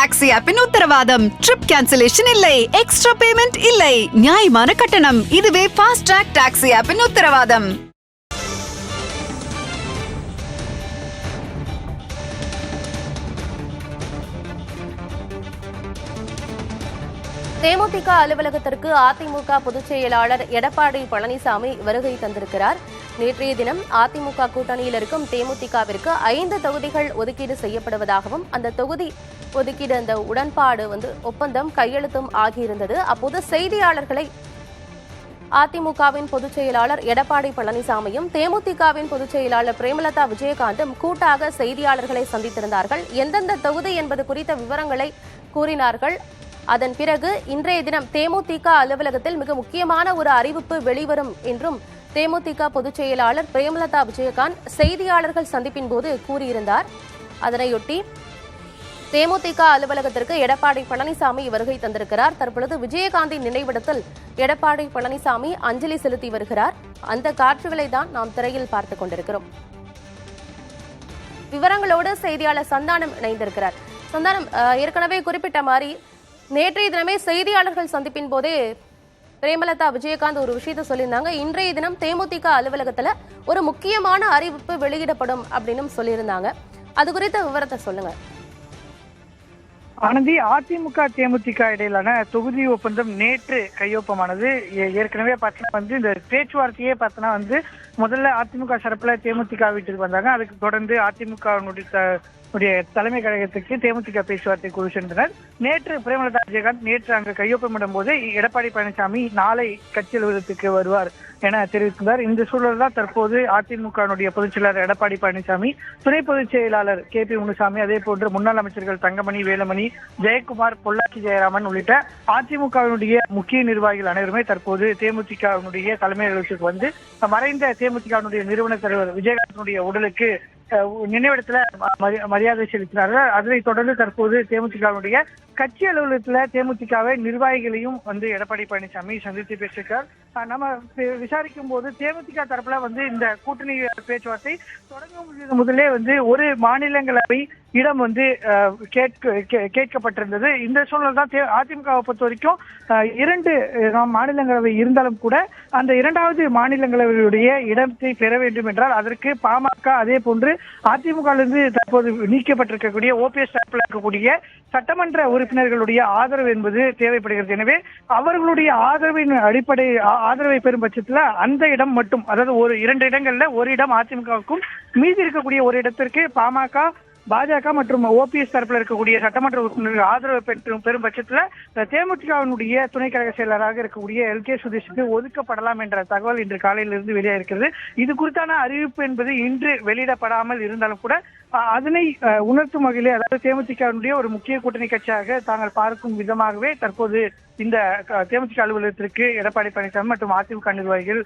Taxi ஆப்பின் உத்தரவாதம். Trip cancellation இல்லை, extra payment இல்லை, நியாயமான கட்டணம். இதுவே ஃபாஸ்ட் ட்ராக் டாக்ஸி ஆப்பின் உத்தரவாதம். தேமுதிக அலுவலகத்திற்கு அதிமுக பொதுச் செயலாளர் எடப்பாடி பழனிசாமி வருகை தந்திருக்கிறார். நேற்றைய தினம் அதிமுக கூட்டணியில் இருக்கும் தேமுதிகவிற்கு 5 தொகுதிகள் ஒதுக்கீடு செய்யப்படுவதாகவும் அந்த தொகுதி ஒதுக்கீடு அந்த உடன்பாடு ஒப்பந்தம் கையெழுத்தும் ஆகியிருந்தது. அப்போது செய்தியாளர்களை அதிமுகவின் பொதுச் செயலாளர் எடப்பாடி பழனிசாமியும் தேமுதிகவின் பொதுச் செயலாளர் பிரேமலதா விஜயகாந்தும் கூட்டாக செய்தியாளர்களை சந்தித்திருந்தார்கள். எந்தெந்த தொகுதி என்பது குறித்த விவரங்களை கூறினார்கள். அதன் பிறகு இன்றைய தினம் தேமுதிக அலுவலகத்தில் மிக முக்கியமான ஒரு அறிவிப்பு வெளிவரும் என்றும் தேமுதிக பொதுச் செயலாளர் பிரேமலதா விஜயகாந்த் செய்தியாளர்கள் சந்திப்பின் போது கூறியிருந்தார். அதனையொட்டி தேமுதிக அலுவலகத்திற்கு எடப்பாடி பழனிசாமி வருகை தந்திருக்கிறார். தற்பொழுது விஜயகாந்தின் நினைவிடத்தில் எடப்பாடி பழனிசாமி அஞ்சலி செலுத்தி வருகிறார். அந்த காட்சிகளை தான் நாம் திரையில் பார்த்துக் கொண்டிருக்கிறோம். விவரங்களோடு செய்தியாளர் சந்தானம் இணைந்திருக்கிறார். சந்தானம், ஏற்கனவே குறிப்பிட்ட மாதிரி நேற்றைய தினமே செய்தியாளர்கள் சந்திப்பின் போதே பிரேமலதா விஜயகாந்த் ஒரு விஷயத்த சொல்லியிருந்தாங்க. இன்றைய தினம் தேமுதிக அலுவலகத்துல ஒரு முக்கியமான அறிவிப்பு வெளியிடப்படும் அப்படின்னு சொல்லியிருந்தாங்க. அது குறித்த விவரத்தை சொல்லுங்க. ஆனந்தி, அதிமுக தேமுதிக இடையிலான தொகுதி ஒப்பந்தம் நேற்று கையொப்பமானது. ஏற்கனவே பார்த்தீங்கன்னா இந்த பேச்சுவார்த்தையே பார்த்தோன்னா முதல்ல அதிமுக சார்பில் தேமுதிக வீட்டுக்கு வந்தாங்க. அதுக்கு தொடர்ந்து அதிமுக தலைமை கழகத்துக்கு தேமுதிக பேச்சுவார்த்தை குழு சென்றனர். நேற்று பிரேமலதா விஜயகாந்த் நேற்று அங்கு கையொப்பமிடும் போது எடப்பாடி பழனிசாமி நாளை கட்சி அலுவலகத்துக்கு வருவார் என தெரிவித்தார். இந்த சூழல் தான் தற்போது அதிமுக பொதுச் செயலாளர் எடப்பாடி பழனிசாமி, துணை பொதுச் செயலாளர் KP முனுசாமி, அதே போன்று முன்னாள் அமைச்சர்கள் தங்கமணி, வேலுமணி, ஜெயக்குமார், பொள்ளாச்சி ஜெயராமன் உள்ளிட்ட அதிமுகவினுடைய முக்கிய நிர்வாகிகள் அனைவருமே தற்போது தேமுதிகவினுடைய தலைமை அலுவலகத்துக்கு வந்து மறைந்த தேமுதிகவினுடைய நிறுவன தலைவர் விஜயகாந்தனுடைய உடலுக்கு நினைவிடத்துல மரியாதை செலுத்தினார்கள். அதனைத் தொடர்ந்து தற்போது தேமுதிகவினுடைய கட்சி அலுவலகத்துல தேமுதிகவை நிர்வாகிகளையும் எடப்பாடி பழனிசாமி சந்தித்து பேசியிருக்கார். நம்ம விசாரிக்கும் போது தேமுதிக தரப்புல இந்த கூட்டணி பேச்சுவார்த்தை தொடங்கும் முதலே ஒரு மாநிலங்களவை இடம் கேட்கப்பட்டிருந்தது. இந்த சூழல் தான் அதிமுகவை பொறுத்த வரைக்கும் 2 மாநிலங்களவை இருந்தாலும் கூட அந்த 2வது மாநிலங்களவையுடைய இடத்தை பெற வேண்டும் என்றால் அதற்கு பாமக, அதே போன்று அதிமுகவிலிருந்து தற்போது நீக்கப்பட்டிருக்கக்கூடிய OPS தரப்பில் இருக்கக்கூடிய சட்டமன்ற உறுப்பினர்களுடைய ஆதரவு என்பது தேவைப்படுகிறது. எனவே அவர்களுடைய ஆதரவை பெறும் பட்சத்தில் அந்த இடம் மட்டும், அதாவது 2 இடங்கள்ல ஒரு இடம் அதிமுகவுக்கும், மீதி இருக்கக்கூடிய ஒரு இடத்திற்கு பாமக, பாஜக மற்றும் OPS தரப்பில் இருக்கக்கூடிய சட்டமன்ற உறுப்பினர்கள் ஆதரவு பெறும் பட்சத்தில் தேமுதிகவினுடைய துணை கழக செயலராக இருக்கக்கூடிய LK சுதீஷுக்கு ஒதுக்கப்படலாம் என்ற தகவல் இன்று காலையிலிருந்து வெளியாகிறது. இது குறித்தான அறிவிப்பு என்பது இன்று வெளியிடப்படாமல் இருந்தாலும் கூட அதனை உணர்த்தும் வகையிலே, அதாவது தேமுதிகவினுடைய ஒரு முக்கிய கூட்டணி கட்சியாக தாங்கள் பார்க்கும் விதமாகவே தற்போது இந்த தேமுதிக அலுவலகத்திற்கு எடப்பாடி பழனிசாமி மற்றும் அதிமுக நிர்வாகிகள்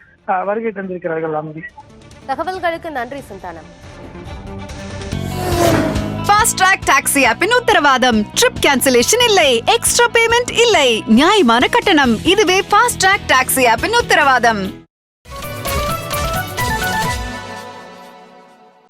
வருகை தந்திருக்கிறார்கள். அமதி, தகவல்களுக்கு நன்றி சந்தானம். ஃபாஸ்ட் ட்ராக் டாக்ஸி ஆப்பின் உத்தரவாதம். ட்ரிப் கேன்சலேஷன் இல்லை, எக்ஸ்ட்ரா பேமெண்ட் இல்லை, நியாயமான கட்டணம். இதுவே ஃபாஸ்ட் ட்ராக் டாக்ஸி ஆப்பின் உத்தரவாதம்.